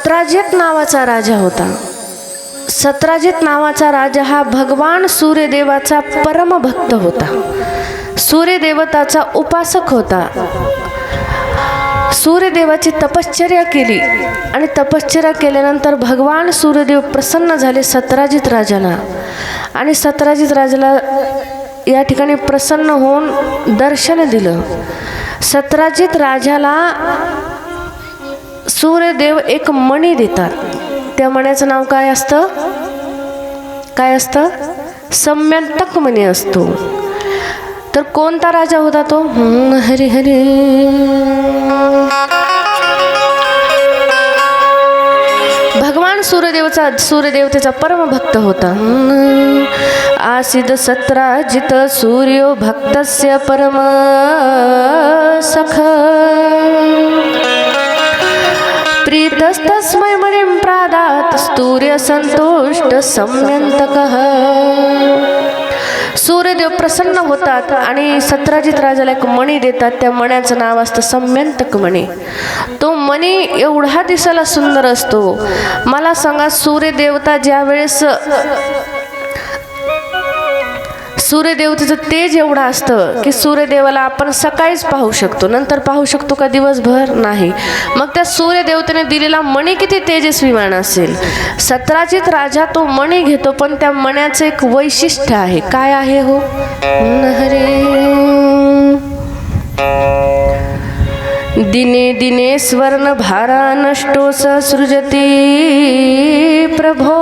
सत्राजित नावाचा राजा होता. सत्राजित नावाचा राजा हा भगवान सूर्यदेवाचा परमभक्त होता. सूर्यदेवताचा उपासक होता. सूर्यदेवाची तपश्चर्या केली आणि तपश्चर्या केल्यानंतर भगवान सूर्यदेव प्रसन्न झाले सत्राजित राजाला. आणि सत्राजित राजाला या ठिकाणी प्रसन्न होऊन दर्शन दिलं. सत्राजित राजाला सूर्यदेव एक मणी देतात. त्या मण्याचं नाव काय असतं? काय असतं? सम्यंतक मणी असतो. तर कोणता राजा होता तो? हरी हरी. भगवान सूर्यदेवतेचा परमभक्त होता. आसीद सत्राजित सूर्यो भक्तस्य परम सख प्रीतस्तस्मै मणिं प्रादात् सूर्य संतुष्ट सम्यंतकः. सूर्यदेव प्रसन्न होतात आणि सत्राजित राजाला एक मणी देतात. त्या मण्याचं नाव असतं सम्यंतक मणी. तो मणी एवढा दिसायला सुंदर असतो. मला सांगा, सूर्यदेवता ज्या वेळेस सूर्यदेवतेचं तेज एवढं असतं की सूर्यदेवाला आपण सकाळीच पाहू शकतो, नंतर पाहू शकतो का दिवसभर? नाही. मग त्या सूर्यदेवतेने दिलेला मणी किती तेजस्वीमान असेल. सत्राजित राजा तो मणी घेतो, पण त्या मण्याचं एक वैशिष्ट्य आहे. काय आहे हो? हरे. दिने दिने स्वर्ण भारा नष्टो सृजती प्रभो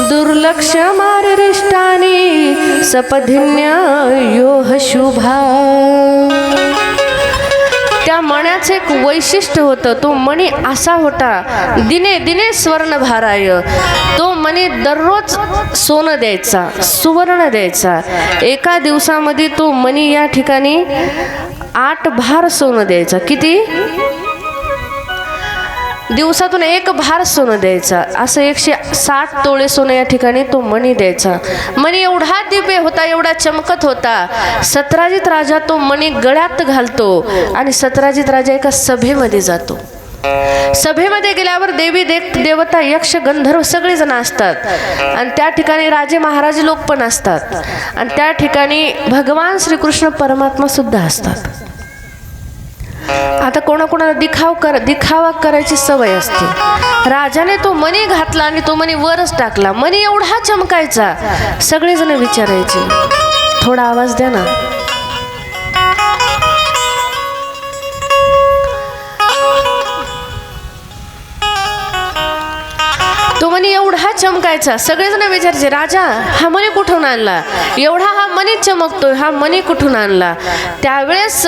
दुर्लक्ष मारिष्टानी सपधिन्य योह शुभा. त्या मण्याचं एक वैशिष्ट्य होतं. तो मणी असा होता, दिने दिने स्वर्ण भाराय. तो मणी दररोज सोनं द्यायचा, सुवर्ण द्यायचा. एका दिवसामध्ये तो मणी या ठिकाणी 8 भार सोनं द्यायचा. किती? दिवसातून 1 भार सोनं द्यायचा. असं 160 तोळे सोनं या ठिकाणी तो मणी द्यायचा. मणी एवढा दिव्य होता, एवढा चमकत होता. सत्राजित राजा तो मणी गळ्यात घालतो आणि सत्राजित राजा एका सभेमध्ये जातो. सभेमध्ये गेल्यावर देवी देवता यक्ष गंधर्व सगळेजण असतात आणि त्या ठिकाणी राजे महाराज लोक पण असतात आणि त्या ठिकाणी भगवान श्रीकृष्ण परमात्मा सुद्धा असतात. आता कोणाकोणाला दिखावा करायची सवय असते. राजाने तो मणी घातला आणि तो मणी वरच टाकला. मणी एवढा चमकायचा, सगळेजण विचारायचे, थोडा आवाज द्या ना. तो मणी एवढा चमकायचा, सगळेजण विचारायचे, राजा हा मणी कुठून आणला? एवढा हा मणी चमकतोय, हा मणी कुठून आणला? त्यावेळेस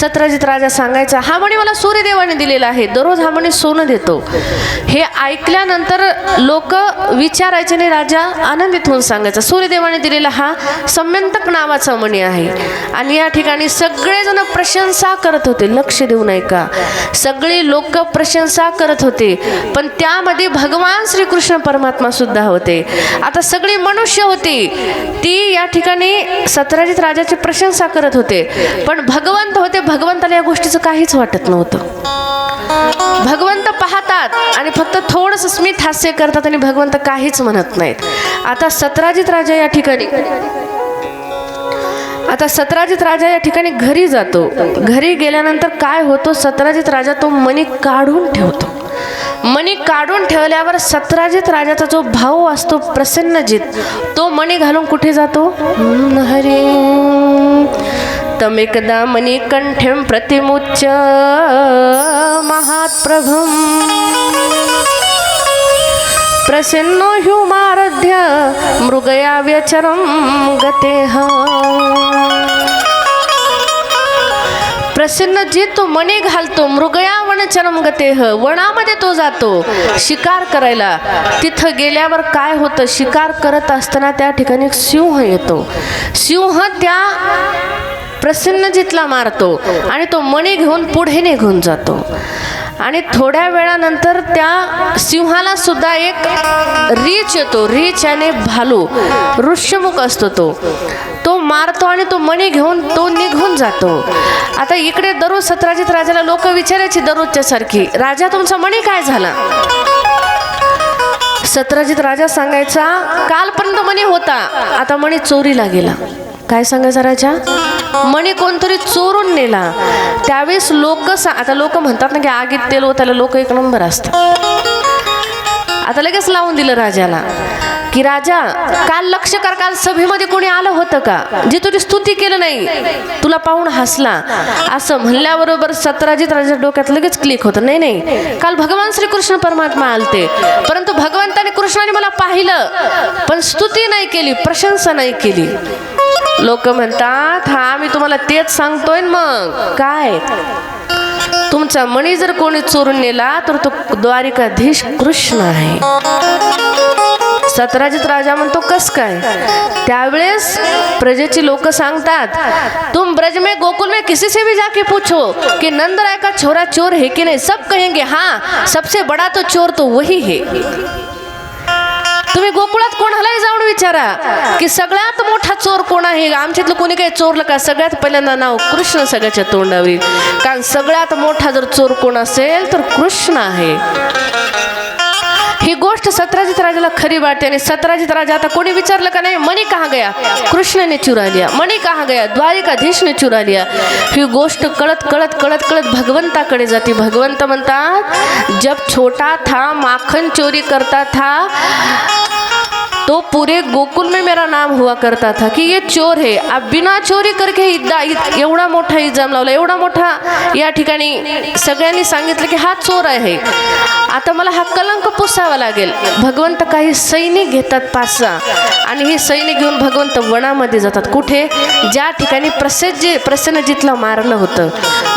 सत्राजित राजा सांगायचा, हा मणी मला सूर्यदेवाने दिलेला आहे, दररोज हा मणी सोनं देतो. हे ऐकल्यानंतर लोक विचारायचे नाही, राजा आनंदित होऊन सांगायचा, सूर्यदेवाने दिलेला हा सम्यंतक नावाचा मणी आहे. आणि या ठिकाणी सगळेजण प्रशंसा करत होते. लक्ष देऊ नये का? सगळे लोक प्रशंसा करत होते, पण त्यामध्ये भगवान श्रीकृष्ण परमात्मा सुद्धा होते. आता सगळी मनुष्य होती ती या ठिकाणी सत्राजित राजाची प्रशंसा करत होते, पण भगवंत होते. भगवंताला या गोष्टीचं काहीच वाटत नव्हतं. भगवंत पाहतात आणि फक्त थोडंसं स्मित हास्य करतात आणि भगवंत काहीच म्हणत नाहीत. आता सत्राजित राजा या ठिकाणी घरी जातो. घरी गेल्यानंतर काय होतं, सत्राजित राजा तो मणी काढून ठेवतो. मणी काढून ठेवल्यावर सत्राजित राजाचा जो भाऊ असतो प्रसन्नजित, तो मणी घालून कुठे जातो? हरे. तमेकदा मणिकंठ्यं प्रतिमुच्य महात्प्रभुं प्रसन्नो ह्युमारध्य मृगया व्यचरं गतेह. प्रसन्नजित तो मणी घालतो, मृगया वनचरम गतेह, वनामध्ये तो जातो शिकार करायला. तिथं गेल्यावर काय होतं, शिकार करत असताना त्या ठिकाणी एक सिंह येतो. सिंह त्या प्रसन्नजितला मारतो आणि तो मणी घेऊन पुढे निघून जातो. आणि थोड्या वेळानंतर त्या सिंहाला सुद्धा एक रीछ येतो. रीछ आणि भालू, ऋष्यमुख असतो तो मारतो आणि तो मणी घेऊन तो निघून जातो. आता इकडे दररोज सत्राजित राजाला लोक विचारायची दररोजच्या सारखी, राजा तुमचा मणी काय झाला? सत्राजित राजा सांगायचा, कालपर्यंत मणी होता, आता मणी चोरीला गेला. काय सांगायचा राजा? मणी कोणतरी चोरून नेला. त्यावेळेस आता लोक म्हणतात ना की आगीत तेल होताला लोक एक नंबर असतात. आता लगेच लावून दिलं राजाला की राजा काल लक्ष कर, काल सभेमध्ये कोणी आलं होतं का जे तुझी स्तुती केलं नाही, तुला पाहून हसला? असं म्हणल्याबरोबर सत्राजित राजा डोक्यात लगेच क्लिक होतं, नाही काल भगवान श्रीकृष्ण परमात्मा आलते, परंतु भगवंताने कृष्णाने मला पाहिलं पण स्तुती नाही केली, प्रशंसा नाही केली. लोक म्हणतात हा मी तुम्हाला तेच सांगतोय. मग काय, तुमचा मणी जर कोणी चोरून नेला तर तो द्वारिकाधीश कृष्ण आहे. सत्राजित राजा म्हणतो कस काय? त्यावेळेस प्रजेची लोक सांगतात, तुम ब्रज में गोकुल में किसी से भी जाके पूछो कि नंदराय का छोरा चोर है कि नहीं, सब कहेंगे हाँ, सबसे बड़ा तो चोर तो वही है. तुम्ही गोकुळात कोणालाही जाऊन विचारा की सगळ्यात मोठा चोर कोण आहे, आमच्यातलं कोणी काही चोरलं का, सगळ्यात पहिल्यांदा नाव कृष्ण सगळ्याच्या तोंडावर येईल. कारण सगळ्यात मोठा जर चोर कोण असेल तर कृष्ण आहे. ही गोष्ट सत्राजित राजाला खरी वाटते. आणि सत्राजित राजा, आता कोणी विचारलं का नाही मणी कहाँ गया, कृष्ण ने चुरा लिया, मणी कहाँ गया, द्वारिकाधीश ने चुरा लिया. ही गोष्ट कळत कळत कळत कळत भगवंताकडे जाते. भगवंत म्हणतात, जब छोटा था माखन चोरी करता था तो पूरे गोकुल में मेरा नाम हुआ करता था कि ये चोर है. अब बिना चोरी करके एवढा मोठा इल्जाम लावला, एवढा मोठा या ठिकाणी सगळ्यांनी सांगितलं की हा चोर आहे, आता मला हा कलंक पुसावा लागेल. भगवंत काही सैनिक घेतात 5-6 आणि ही सैनिक घेऊन भगवंत वनामध्ये जातात. कुठे? ज्या ठिकाणी प्रसन्नजितला मारलं होतं.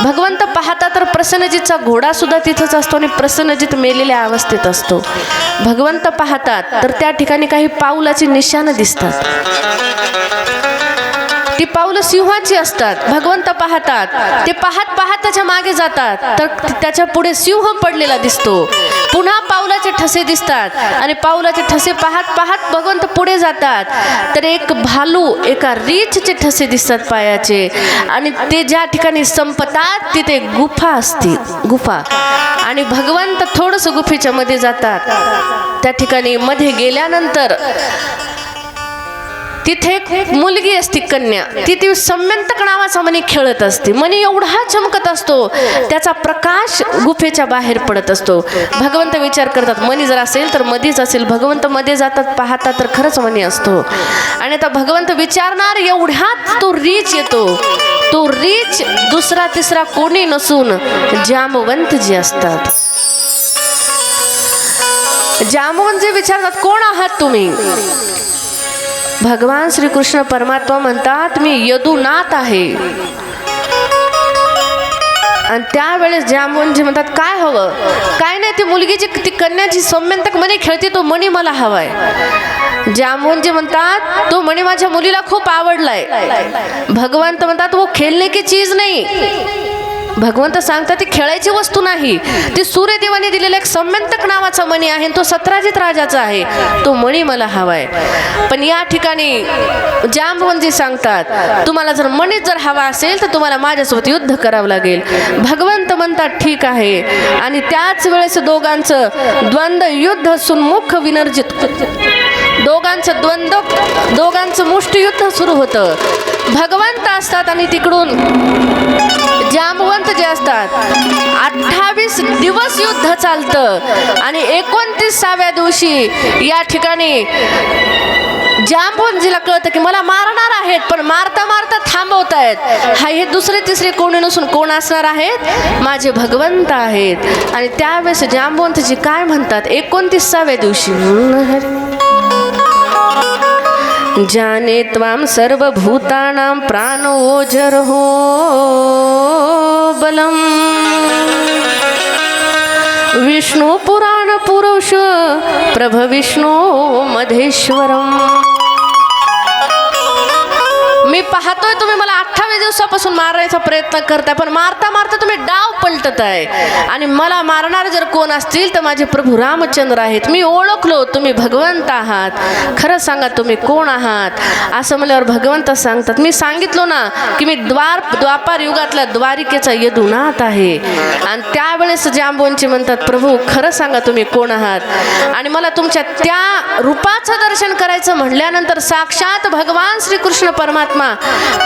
भगवंत पाहता तर प्रसन्नजितचा घोडा सुद्धा तिथंच असतो आणि प्रसन्नजित मेलेल्या अवस्थेत असतो. भगवंत पाहतात तर त्या ठिकाणी काही पाऊलाची निशाणं दिसतात. ती पाऊलं सिंहाची असतात. भगवंत पाहतात, ते पाहत त्याच्या मागे जातात तर त्याच्या पुढे सिंह पडलेला दिसतो. पुन्हा पाऊलाचे ठसे दिसतात आणि पाऊलाचे ठसे पाहत भगवंत पुढे जातात तर एक भालू, एका रीछचे ठसे दिसतात पायाचे. आणि ते ज्या ठिकाणी संपतात तिथे गुफा असते, गुफा. आणि भगवंत थोडंसं गुफेच्या मध्ये जातात. त्या ठिकाणी मध्ये गेल्यानंतर तिथे एक मुलगी असते, कन्या. ती सम्यंतक नावाचा मणी खेळत असते. मणी एवढा चमकत असतो, त्याचा प्रकाश गुफेच्या बाहेर पडत असतो. भगवंत विचार करतात मणी जर असेल तर मध्येच असेल. भगवंत मध्ये जातात, पाहतात तर खरंच मणी असतो. आणि आता भगवंत विचारणार, एवढ्यात तो रीछ येतो. तो रीछ दुसरा तिसरा कोणी नसून जामवंत जी असतात. जामवंत जे विचारतात, कोण आहात तुम्ही? भगवान श्रीकृष्ण परमात्मा म्हणतात, मी यदुनाथ आहे. आणि त्यावेळेस जामवंतजी म्हणतात, काय हवं? काय नाही, ती मुलगीची ती कन्याची सौम्यंतक मणी खेळते, तो मणी मला हवाय. जामवंतजी म्हणतात, तो मणी माझ्या मुलीला खूप आवडलाय. भगवंत म्हणतात, वो खेळणे की चीज नाही. भगवंत सांगतात ती खेळायची वस्तू नाही, ती सूर्यदेवाने दिलेला एक सम्यंतक नावाचा मणी आहे, तो सत्राजित राजाचा आहे, तो मणी मला हवाय. पण या ठिकाणी जांबवंतजी सांगतात, तुम्हाला जर मणी जर हवा असेल तर तुम्हाला माझ्यासोबत युद्ध करावं लागेल. भगवंत म्हणतात ठीक आहे. आणि त्याच वेळेस दोघांचं द्वंद्व युद्ध सुन्मुख विनर्जित, दोघांचं मुष्टियुद्ध सुरू होतं. भगवंत असतात आणि तिकडून जांबवंत जे असतात. 28 दिवस युद्ध चालतं आणि 29व्या दिवशी या ठिकाणी जांबवंतजीला कळतं की मला मारणार आहेत, पण मारता मारता थांबवतायत. हे दुसरे तिसरे कोणी नसून कोण असणार आहेत? माझे भगवंत आहेत. आणि त्यावेळेस जांबवंतजी काय म्हणतात? 29व्या दिवशी, जाने त्वाम सर्वभूतानां प्राणोजर्हो बलम, विष्णु पुराण पुरुष प्रभ विष्णु मधेश्वरम. मी पाहतोय तुम्ही मला 28 दिवसापासून मारायचा प्रयत्न करताय, पण मारता मारता तुम्ही डाव पलटत आहे आणि मला मारणारे जर कोण असतील तर माझे प्रभू रामचंद्र आहेत. मी ओळखलो तुम्ही भगवंत आहात, खरं सांगा तुम्ही कोण आहात. असं म्हणल्यावर भगवंत सांगतात, मी सांगितलो ना की मी द्वापार युगातल्या द्वारिकेचा यदुनाथ आहे. आणि त्यावेळेस जांबवंती म्हणतात, प्रभू खरं सांगा तुम्ही कोण आहात. आणि मला तुमच्या त्या रूपाचं दर्शन करायचं म्हणल्यानंतर साक्षात भगवान श्रीकृष्ण परमात्मा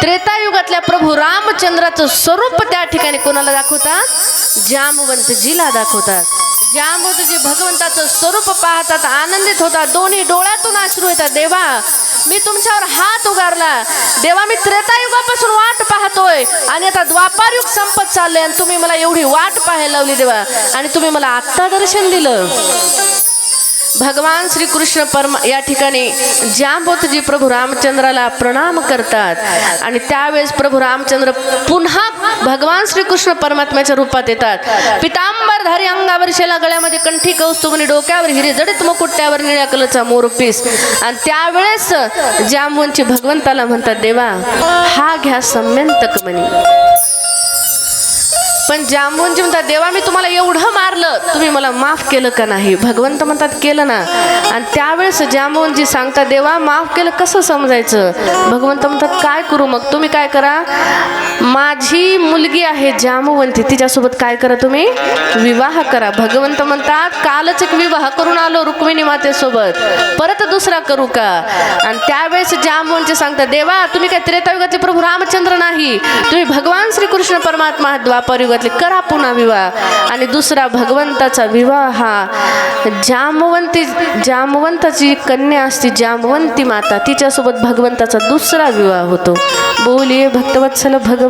त्रेतायुगातल्या प्रभू रामचंद्राचं स्वरूप त्या ठिकाणी कोणाला दाखवतात, जांबवंतजीला दाखवतात. जांबवंतजी भगवंताचं स्वरूप पाहतात, आनंदित होतात, दोन्ही डोळ्यातून अश्रू येतात. देवा मी तुमच्यावर हात उगारला, देवा मी त्रेतायुगापासून वाट पाहतोय आणि आता द्वापार युग संपत चाललंय आणि तुम्ही मला एवढी वाट पाहायला लावली देवा, आणि तुम्ही मला आत्ता दर्शन दिलं. भगवान श्रीकृष्ण या ठिकाणी जांबवंतजी प्रभू रामचंद्राला प्रणाम करतात आणि त्यावेळेस प्रभू रामचंद्र पुन्हा भगवान श्रीकृष्ण परमात्म्याच्या रूपात येतात. पितांबरधारी अंगावर शेला, गळ्यामध्ये कंठी कौस्तुभ, डोक्यावर हिरे जडित मुकुट, त्यावर निळ्या कलरचा मोरपीस. आणि त्यावेळेस जांबवंती भगवंताला म्हणतात, देवा हा घ्या सम्यंतक मणी. पण जांबवंती म्हणतात, देवा मी तुम्हाला एवढं मारलं, तुम्ही मला माफ केलं का नाही. भगवंत म्हणतात, केलं ना. आणि त्यावेळेस जांबवंती सांगतात, देवा माफ केलं कसं समजायचं. भगवंत म्हणतात, काय करू मग, तुम्ही काय करा, माझी मुलगी आहे जांबवंती, तिच्यासोबत काय करा तुम्ही, विवाह करा. भगवंत म्हणतात, कालच एक विवाह करून आलो रुक्मिणी मातेसोबत, परत दुसरा करू का. आणि त्यावेळेस जांबवंती सांगतात, देवा तुम्ही काय त्रेतायुगातले प्रभू रामचंद्र नाही, तुम्ही भगवान श्रीकृष्ण परमात्मा, द्वापार युगात करा पुन्हा विवाह. आणि दुसरा भगवंताचा विवाह हा जांबवंताची कन्या असते जांबवंती माता, तिच्यासोबत भगवंताचा दुसरा विवाह होतो. बोलिये भक्तवत्सल भगवान.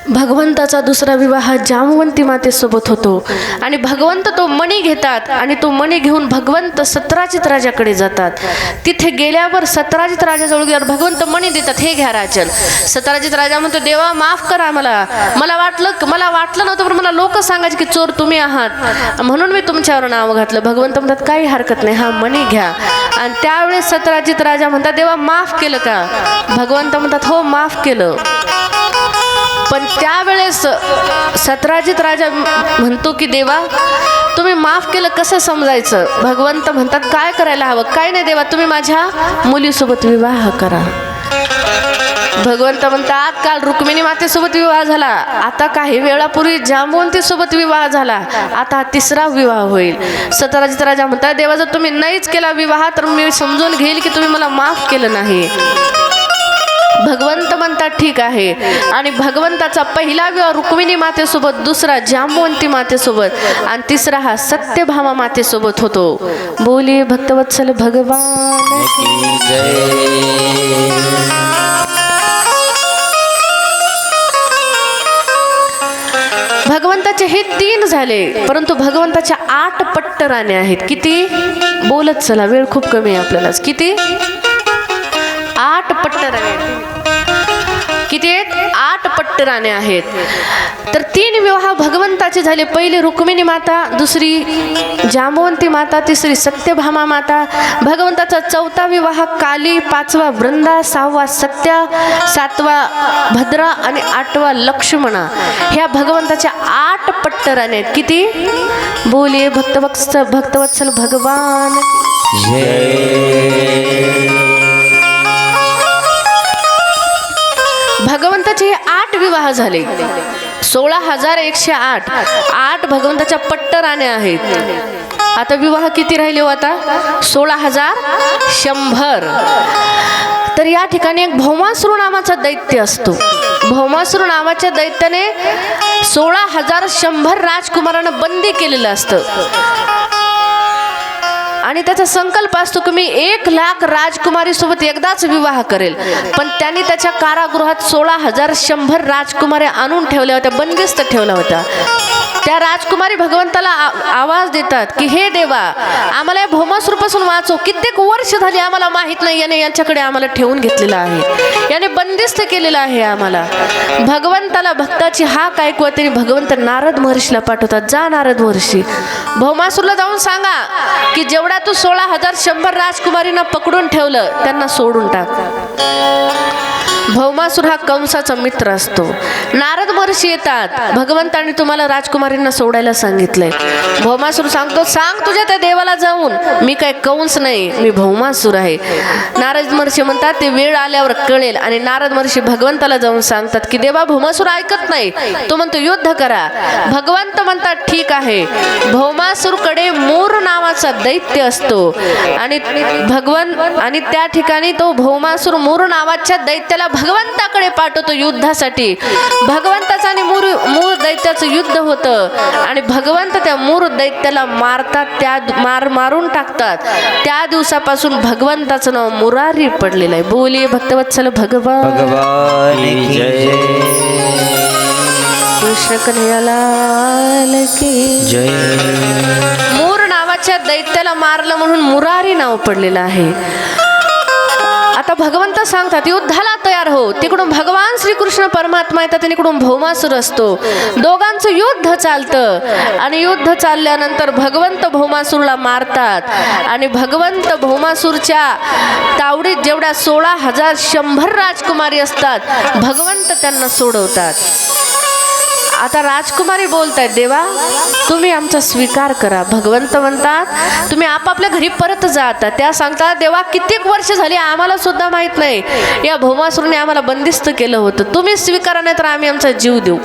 भगवंताचा दुसरा विवाह जांबवंती मातेसोबत होतो. आणि भगवंत तो मणी घेतात आणि तो मणी घेऊन भगवंत सत्राजित राजाकडे जातात. तिथे गेल्यावर सत्राजित राजाजवळ गेल्यावर भगवंत मणी देतात, हे घ्या राजन. सत्राजित राजा म्हणतो, देवा माफ करा, मला वाटलं नव्हतं, पण मला लोक सांगायचे की चोर तुम्ही आहात, म्हणून मी तुमच्यावर नाव घातलं. भगवंत म्हणतात, काही हरकत नाही, हा मणी घ्या. आणि त्यावेळेस सत्राजित राजा म्हणतात, देवा माफ केलं का. भगवंत म्हणतात, हो माफ केलं. पण त्यावेळेस सत्राजित राजा म्हणतो की देवा तुम्ही माफ केलं कसं समजायचं. भगवंत म्हणतात, काय करायला हवं. काय नाही देवा, तुम्ही माझ्या मुलीसोबत विवाह करा. भगवंत म्हणतात, काल रुक्मिणी मातेसोबत विवाह झाला, आता काही वेळापूर्वी जांबवंती सोबत विवाह झाला, आता तिसरा विवाह होईल. सत्राजित राजा म्हणतात, देवा जर तुम्ही नाहीच केला विवाह तर मी समजून घेईल की तुम्ही मला माफ केलं नाही. भगवंत म्हणतात, ठीक आहे. आणि भगवंताचा पहिला विवाह रुक्मिणी मातेसोबत, दुसरा जांबवंती मातेसोबत आणि तिसरा हा सत्यभामा मातेसोबत होतो. बोलिये भक्तवत्सल भगवान की जय. भगवंताचे हे 3 झाले, परंतु भगवंताच्या 8 पट्ट राण्या आहेत. किती बोलत चला, वेळ खूप कमी आहे आपल्याला. किती 8 पट्ट राण्या. किती आहेत 8 पट्ट राण्या आहेत. तर 3 विवाह भगवंताचे झाले. पहिले रुक्मिणी माता, दुसरी जांबवंती माता, तिसरी सत्यभामा माता. भगवंताचा 4था विवाह काली, 5वा वृंदा, 6वा सत्या, 7वा भद्रा आणि 8वा लक्ष्मणा. ह्या भगवंताच्या 8 पट्ट राण्या आहेत. किती बोलिये भक्तवत्सल भगवान भगवंताचे 8 विवाह झाले. 16,108 8 भगवंताच्या पट्ट राण्या आहेत. आता विवाह किती राहिले हो, आता 16,100. तर या ठिकाणी एक भौमासुर नावाचा दैत्य असतो. भौमासुर नावाच्या दैत्याने 16,100 राजकुमारांना बंदी केलेलं असतं आणि त्याचा संकल्प असतो की मी 1,00,000 राजकुमारी सोबत एकदाच विवाह करेल. पण त्यांनी त्याच्या कारागृहात 16,100 राजकुमारी आणून ठेवल्या होत्या, बंदिस्त ठेवल्या होत्या. त्या राजकुमारी भगवंताला आवाज देतात की हे देवा, आम्हाला या भौमासुरापासून वाचव. कित्येक वर्ष झाली आम्हाला माहित नाही, याने यांच्याकडे आम्हाला ठेवून घेतलेलं आहे, याने बंदिस्त केलेलं आहे आम्हाला. भगवंताला भक्ताची हाक ऐकू तरी भगवंत नारद महर्षीला पाठवतात. जा नारद महर्षी, भौमासुरला जाऊन सांगा की जेवढा तू 16,100 राजकुमारींना पकडून ठेवलं त्यांना सोडून टाक. भौमासुर हा कंसाचा मित्र असतो. नारद महर्षी येतात, भगवंताने तुम्हाला राजकुमारींना सोडायला सांगितलंय. भौमासुर सांगतो, सांग तुझ्या त्या देवाला जाऊन, मी काय कंस नाही, मी भौमासुर आहे. नारद महर्षी म्हणतात ते वेळ आल्यावर कळेल. आणि नारद महर्षी भगवंताला जाऊन सांगतात की देवा, भौमासुर ऐकत नाही, तो म्हणतो युद्ध करा. भगवंत म्हणतात ठीक आहे. भौमासुरकडे मूर नावाचा दैत्य असतो आणि आणि त्या ठिकाणी तो भौमासुर मूर नावाच्या दैत्याला भगवंताकडे पाठवतो युद्धासाठी. भगवंताचं आणि मूर दैत्याचं युद्ध होतं आणि भगवंत त्या मूर दैत्याला मारतात, मारून टाकतात. त्या दिवसापासून भगवंताचं नाव मुरारी पडलेलं आहे. बोलिये भक्तवत्सल भगवान की जय. कृष्ण कन्हैया लाल की जय. मूर नावाच्या दैत्याला मारलं म्हणून मुरारी नाव पडलेलं आहे. आता भगवंत सांगतात युद्धाला तयार हो. तिकडून भगवान श्रीकृष्ण परमात्मा येतात आणि इकडून भौमासुर असतो. दोघांचं युद्ध चालतं आणि युद्ध चालल्यानंतर भगवंत भौमासुरला मारतात आणि भगवंत भौमासुरच्या तावडीत जेवढ्या 16,100 राजकुमारी असतात भगवंत त्यांना सोडवतात. आता राजकुमारी बोलतायत, देवा तुम्ही आमचा स्वीकार करा. भगवंत म्हणतात तुम्ही आपापल्या घरी परत जाता. त्या सांगतात देवा, कित्येक वर्ष झाली आम्हाला सुद्धा माहित नाही, या भौमासुरने आम्हाला बंदिस्त केलं होतं. तुम्ही स्वीकारा, नाही तर आम्ही आमचा जीव देऊ,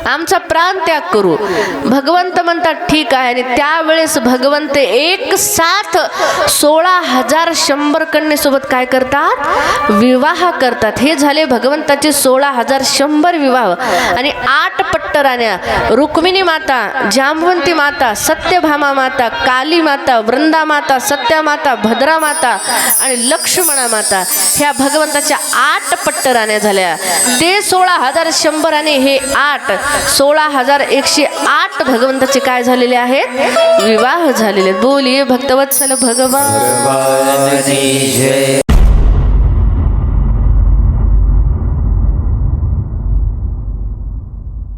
आमचा प्राण त्याग करू. भगवंत म्हणतात ठीक आहे. आणि त्यावेळेस भगवंत एक साथ 16,100 कन्येसोबत काय करतात, विवाह करतात. हे झाले भगवंताचे 16,100 विवाह. आणि 8 पट्टराण्या, रुक्मिणी माता, जांबवंती माता, सत्यभामा माता, काली माता, वृंदा माता, सत्या माता, भद्रा माता आणि लक्ष्मणा माता, ह्या भगवंताच्या 8 पट्टराण्या झाल्या. ते 16,100 आणि हे 8, 16,108 भगवंताचे काय झालेले आहेत, विवाह झालेले. बोलिये भक्तवत्सल भगवान.